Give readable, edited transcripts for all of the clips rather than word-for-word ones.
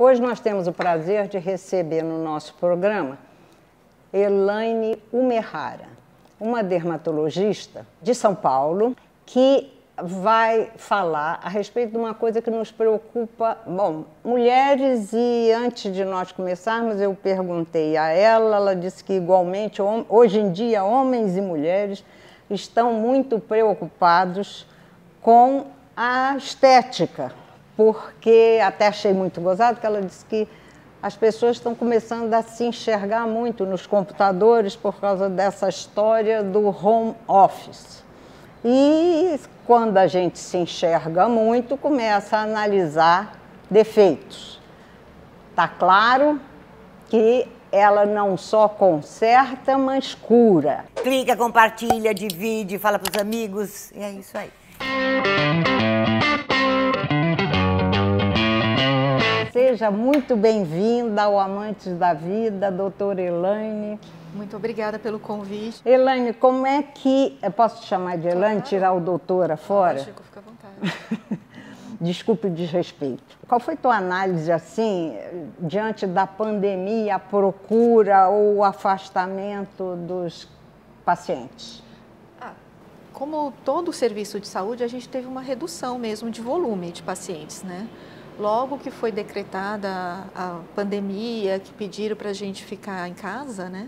Hoje nós temos o prazer de receber no nosso programa Elaine Umerara, uma dermatologista de São Paulo, que vai falar a respeito de uma coisa que nos preocupa, bom, mulheres, e antes de nós começarmos eu perguntei a ela, ela disse que igualmente, hoje em dia, homens e mulheres estão muito preocupados com a estética, porque até achei muito gozado que ela disse que as pessoas estão começando a se enxergar muito nos computadores por causa dessa história do home office. E quando a gente se enxerga muito, começa a analisar defeitos. Está claro que ela não só conserta, mas cura. Clica, compartilha, divide, fala para os amigos, e é isso aí. Seja muito bem-vinda ao Amantes da Vida, doutora Elaine. Muito obrigada pelo convite. Elaine, como é que... Eu posso te chamar de Elaine, claro. Tirar o doutora fora? Lógico, fica à vontade. Desculpe o desrespeito. Qual foi tua análise, assim, diante da pandemia, a procura ou o afastamento dos pacientes? Como todo serviço de saúde, a gente teve uma redução mesmo de volume de pacientes, né? Logo que foi decretada a pandemia, que pediram para a gente ficar em casa, né?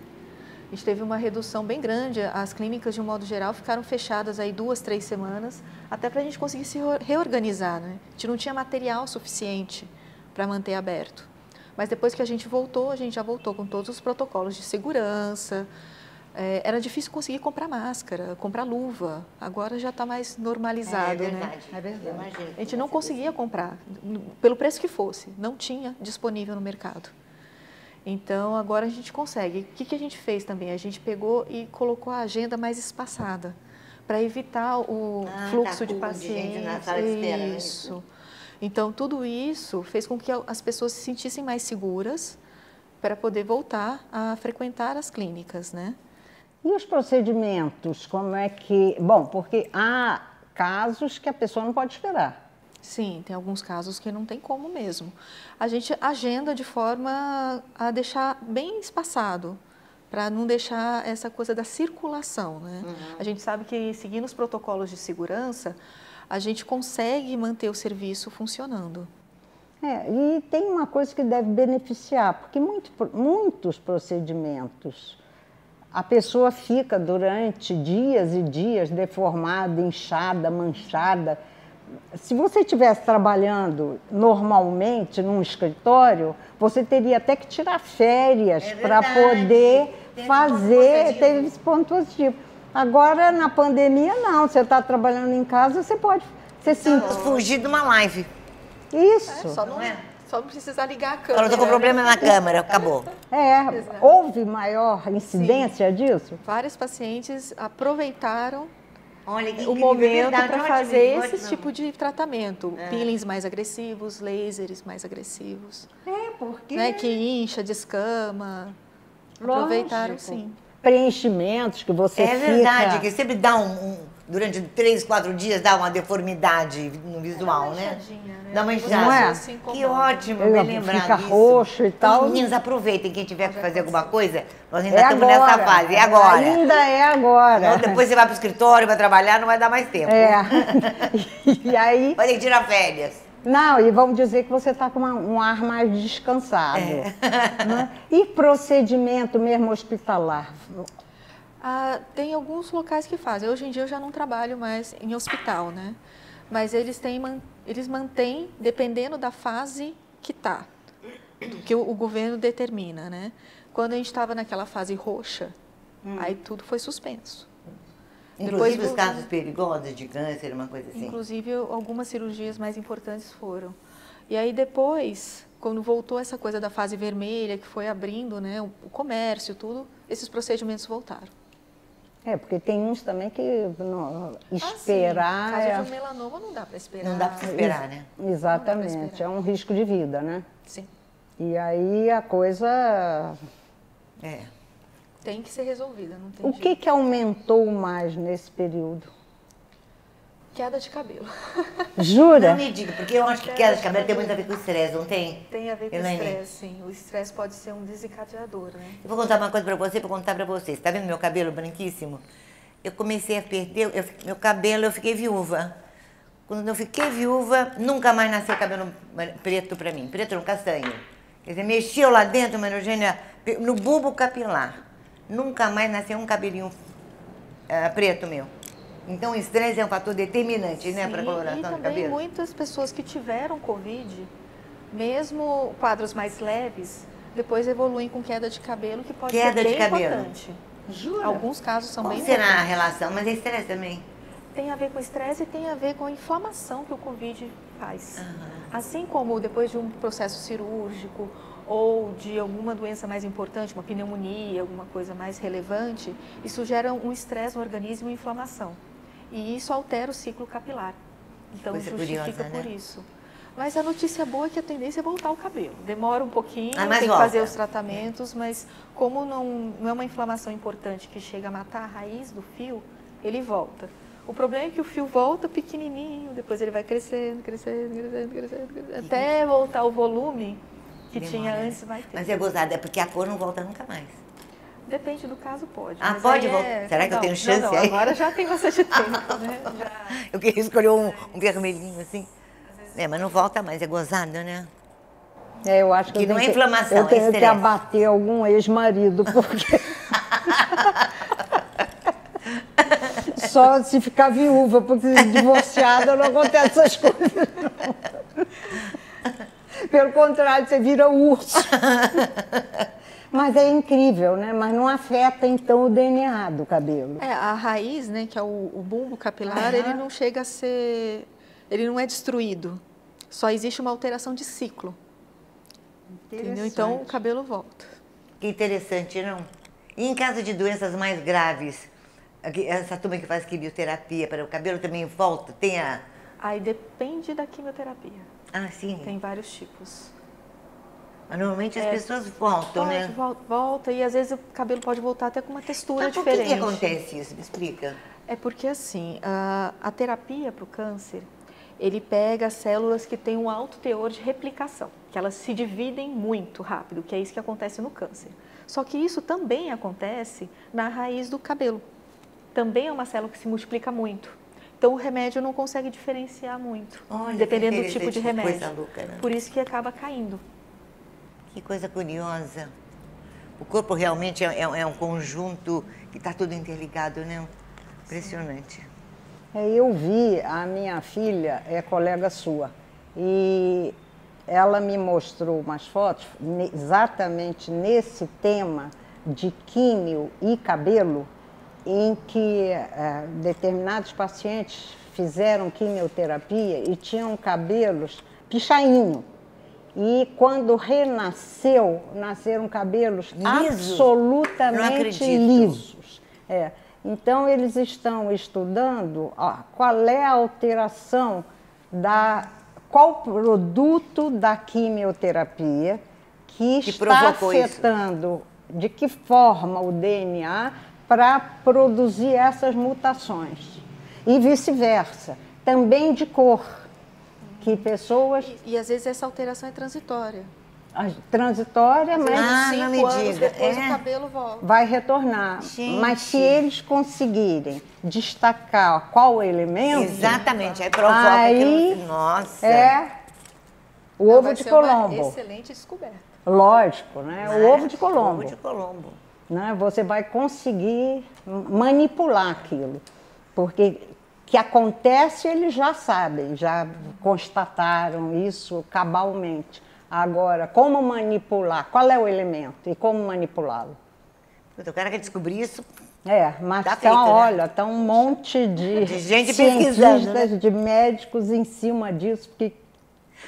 A gente teve uma redução bem grande. As clínicas, de um modo geral, ficaram fechadas aí 2, 3 semanas, até para a gente conseguir se reorganizar, né? A gente não tinha material suficiente para manter aberto. Mas depois que a gente já voltou com todos os protocolos de segurança. Era difícil conseguir comprar máscara, comprar luva. Agora já está mais normalizado, é verdade, né? É verdade. A gente não conseguia comprar, pelo preço que fosse, não tinha disponível no mercado. Então, agora a gente consegue. O que a gente fez também? A gente pegou e colocou a agenda mais espaçada, para evitar o fluxo de pacientes. De gente na sala de espera, isso. Então, tudo isso fez com que as pessoas se sentissem mais seguras para poder voltar a frequentar as clínicas, né? E os procedimentos, como é que... Bom, porque há casos que a pessoa não pode esperar. Sim, tem alguns casos que não tem como mesmo. A gente agenda de forma a deixar bem espaçado, para não deixar essa coisa da circulação, né? Uhum. A gente sabe que, seguindo os protocolos de segurança, a gente consegue manter o serviço funcionando. E tem uma coisa que deve beneficiar, porque muitos procedimentos... A pessoa fica durante dias e dias deformada, inchada, manchada. Se você estivesse trabalhando normalmente num escritório, você teria até que tirar férias para poder fazer, ter esse ponto positivo. Agora, na pandemia, não. Você está trabalhando em casa, você pode... Fugir de uma live. Isso. Só não precisa ligar a câmera. Eu estou com problema na câmera, acabou. Houve maior incidência disso? Vários pacientes aproveitaram o momento para fazer esse tipo de tratamento. Peelings mais agressivos, lasers mais agressivos. Porque... Né, que incha, descama. Aproveitaram, sim. Preenchimentos que você fica... É verdade, que sempre dá durante 3, 4 dias dá uma deformidade no visual, né? Dá uma inchada. Não é? Que ótimo, me lembrar fica disso. Roxo e tal. Então, meninas, aproveitem, quem tiver que fazer alguma coisa, nós ainda estamos nessa fase, é agora. Ainda é agora. Então, depois você vai para o escritório, vai trabalhar, não vai dar mais tempo. E aí... Vai ter que tirar férias. Não, e vamos dizer que você está com um ar mais descansado. Né? E procedimento mesmo hospitalar? Tem alguns locais que fazem. Hoje em dia eu já não trabalho mais em hospital, né? Mas eles mantêm, dependendo da fase que está, que o governo determina, né? Quando a gente estava naquela fase roxa, aí tudo foi suspenso. Inclusive os casos perigosos de câncer, uma coisa assim. Inclusive algumas cirurgias mais importantes foram. E aí depois, quando voltou essa coisa da fase vermelha, que foi abrindo, né, o comércio, tudo, esses procedimentos voltaram. Porque tem uns também que esperar... No caso de um melanoma não dá para esperar. Não dá para esperar, né? Exatamente, é um risco de vida, né? Sim. E aí a coisa... Tem que ser resolvida, não tem jeito. O que aumentou mais nesse período? Queda de cabelo. Jura? Não me diga, porque eu acho que queda de cabelo tem muito a ver com o estresse, não tem? Tem a ver com o Elaine? estresse, sim. O estresse pode ser um desencadeador, né? Eu vou contar uma coisa pra você, contar pra vocês. Tá vendo meu cabelo branquíssimo? Eu comecei a perder, meu cabelo, eu fiquei viúva. Quando eu fiquei viúva, nunca mais nasceu cabelo preto pra mim, preto não, castanho. Quer dizer, mexeu lá dentro, Maria Eugênia, no bulbo capilar. Nunca mais nasceu um cabelinho preto meu. Então o estresse é um fator determinante, né, para a coloração de cabelo. E também muitas pessoas que tiveram Covid, mesmo quadros mais leves, depois evoluem com queda de cabelo, que pode ser bem importante. Jura? Alguns casos são bem importantes. Qual será a importantes. relação? Mas é estresse também? Tem a ver com estresse e tem a ver com a inflamação que o Covid faz. Assim como depois de um processo cirúrgico ou de alguma doença mais importante, uma pneumonia, alguma coisa mais relevante, isso gera um estresse no organismo e inflamação. E isso altera o ciclo capilar. Então justifica curiosa, por né? isso. Mas a notícia boa é que a tendência é voltar o cabelo. Demora um pouquinho, mas tem que volta. fazer os tratamentos, mas como não é uma inflamação importante que chega a matar a raiz do fio, ele volta. O problema é que o fio volta pequenininho, depois ele vai crescendo, até voltar o volume que tinha antes, vai ter. Mas é gozado, é porque a cor não volta nunca mais. Depende do caso, pode. Ah, mas pode aí voltar? Será que eu tenho chance não, aí? agora já tem bastante tempo, né? Eu queria escolher um vermelhinho assim. Mas não volta mais, é gozado, né? Eu acho que não é inflamação, eu tenho é que estresse. abater algum ex-marido, porque só se ficar viúva, porque divorciada não acontece essas coisas. Não. Pelo contrário, você vira urso. Mas é incrível, né? Mas não afeta, então, o DNA do cabelo. A raiz, né, que é o bulbo capilar, ele não chega a ser... Ele não é destruído. Só existe uma alteração de ciclo. Entendeu? Então, o cabelo volta. Que interessante, não? E em caso de doenças mais graves, essa turma que faz quimioterapia para o cabelo também volta? Tem a... Aí depende da quimioterapia. Ah, sim? Tem vários tipos. Mas normalmente as pessoas voltam, né? Volta, e às vezes o cabelo pode voltar até com uma textura Mas por diferente. que acontece isso? Me explica. É porque assim, a terapia para o câncer, ele pega células que têm um alto teor de replicação, que elas se dividem muito rápido, que é isso que acontece no câncer. Só que isso também acontece na raiz do cabelo. Também é uma célula que se multiplica muito. Então o remédio não consegue diferenciar muito, dependendo do tipo de remédio. Coisa louca, né? Por isso que acaba caindo. Que coisa curiosa. O corpo realmente é um conjunto que está tudo interligado, né? Impressionante. Eu vi, a minha filha é colega sua, e ela me mostrou umas fotos exatamente nesse tema de químio e cabelo, em que determinados pacientes fizeram quimioterapia e tinham cabelos pichainho. E quando renasceu, nasceram cabelos absolutamente lisos. Então, eles estão estudando qual é a alteração, qual produto da quimioterapia que está afetando, de que forma o DNA para produzir essas mutações. E vice-versa, também de cor, que pessoas... E às vezes essa alteração é transitória. Transitória, mas 5 anos depois o cabelo volta. Vai retornar. Gente. Mas se eles conseguirem destacar qual elemento... Exatamente, aí provoca aquilo. Nossa! O ovo de Colombo. Uma excelente descoberta. Lógico, né? O ovo de Colombo. Ovo de Colombo. Né? Você vai conseguir manipular aquilo. Porque que acontece, eles já sabem, já constataram isso cabalmente. Agora, como manipular? Qual é o elemento e como manipulá-lo? O cara quer descobrir isso. Mas tá feito, olha, tá um monte de gente pesquisando, né? de médicos em cima disso. Porque...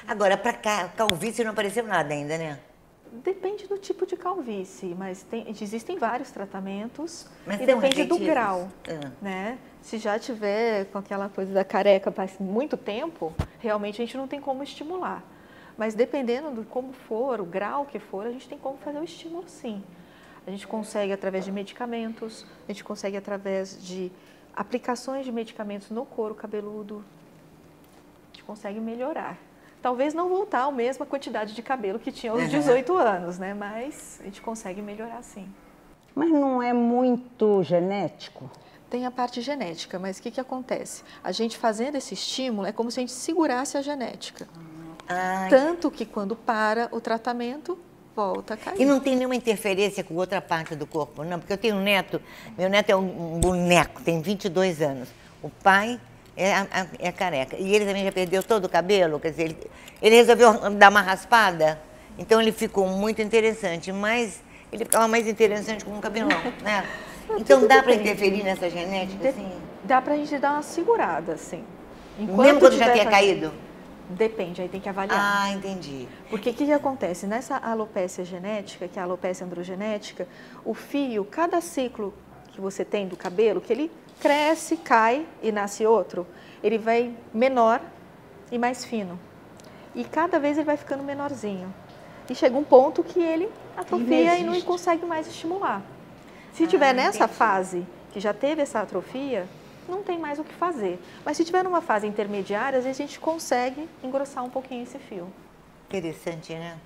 Agora, para calvície não apareceu nada ainda, né? Depende do tipo de calvície, mas existem vários tratamentos. Mas e depende do grau, né? Se já tiver com aquela coisa da careca faz muito tempo, realmente a gente não tem como estimular. Mas dependendo de como for, o grau que for, a gente tem como fazer o estímulo, sim. A gente consegue através de medicamentos, a gente consegue através de Aplicações de medicamentos no couro cabeludo, a gente consegue melhorar. Talvez não voltar à mesma quantidade de cabelo que tinha aos 18 anos, né? Mas a gente consegue melhorar sim. Mas não é muito genético? Tem a parte genética, mas o que acontece? A gente fazendo esse estímulo é como se a gente segurasse a genética. Tanto que quando para o tratamento, volta a cair. E não tem nenhuma interferência com outra parte do corpo, não? Porque eu tenho um neto, meu neto é um boneco, tem 22 anos. O pai é careca. E ele também já perdeu todo o cabelo, quer dizer, ele resolveu dar uma raspada, então ele ficou muito interessante, mas ele ficava mais interessante com um cabelão, né? Então dá para interferir nessa genética, assim? Dá pra gente dar uma segurada, assim. Mesmo quando já tenha caído? Depende, aí tem que avaliar. Ah, entendi. Porque o que acontece? Nessa alopécia genética, que é a alopécia androgenética, o fio, cada ciclo que você tem do cabelo, que ele cresce, cai e nasce outro, ele vai menor e mais fino. E cada vez ele vai ficando menorzinho. E chega um ponto que ele atrofia e não consegue mais estimular. Se tiver nessa fase, que já teve essa atrofia, não tem mais o que fazer. Mas se tiver numa fase intermediária, às vezes a gente consegue engrossar um pouquinho esse fio. Interessante, né?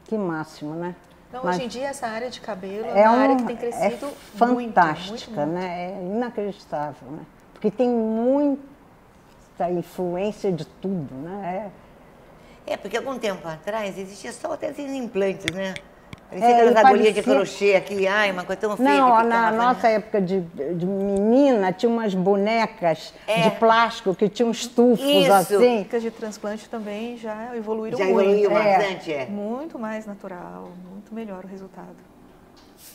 Que máximo, né? Então, Mas hoje em dia, essa área de cabelo é uma área que tem crescido fantástica, muito. né? É inacreditável, né? Porque tem muita influência de tudo, né? Porque algum tempo atrás existia só até esses implantes, né? Parecia aquelas agulhinhas de crochê aqui, uma coisa tão feia. Não, na nossa época de menina, tinha umas bonecas de plástico que tinham estufos assim. Bonecas de transplante também já evoluíram muito. Já evoluiu bastante, Muito mais natural, muito melhor o resultado.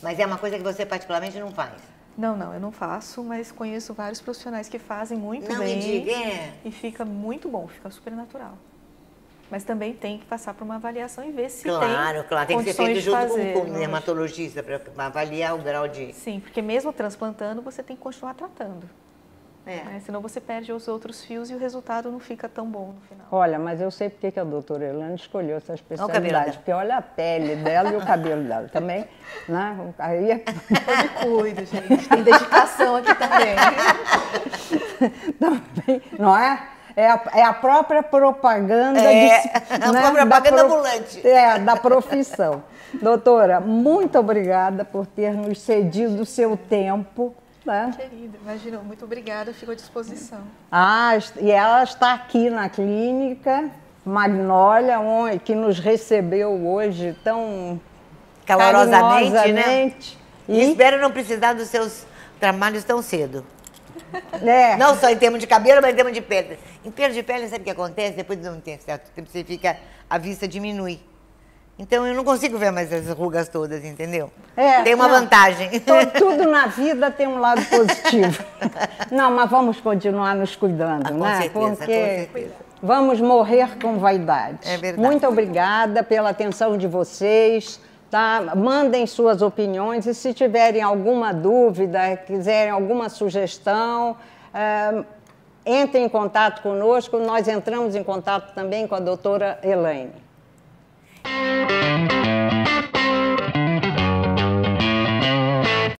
Mas é uma coisa que você particularmente não faz? Não, eu não faço, mas conheço vários profissionais que fazem muito bem. Não me diga, E fica muito bom, fica super natural. Mas também tem que passar por uma avaliação e ver se tem Claro, tem que ser feito junto com um dermatologista para avaliar o grau de... Sim, porque mesmo transplantando, você tem que continuar tratando. Né? Senão você perde os outros fios e o resultado não fica tão bom no final. Olha, mas eu sei porque que a doutora Elaine escolheu essa especialidade. Porque olha a pele dela e o cabelo dela também, né? Aí... Eu me cuido, gente. Tem dedicação aqui também. Também, não é? É a própria propaganda ambulante. Da profissão. Doutora, muito obrigada por ter nos cedido o seu tempo. Né? Querida, imagina, muito obrigada, fico à disposição. E ela está aqui na clínica Magnólia, que nos recebeu hoje tão calorosamente, né? E espero não precisar dos seus trabalhos tão cedo. Não só em termos de cabelo, mas em termos de pele. Em perda de pele, sabe o que acontece? Depois de um certo tempo, você fica, a vista diminui. Então, eu não consigo ver mais as rugas todas, entendeu? Tem uma vantagem. Tudo na vida tem um lado positivo. Não, mas vamos continuar nos cuidando, né? Com certeza. Vamos morrer com vaidade. É verdade. Muito obrigada pela atenção de vocês. Tá? Mandem suas opiniões e se tiverem alguma dúvida, quiserem alguma sugestão, entrem em contato conosco. Nós entramos em contato também com a doutora Elaine.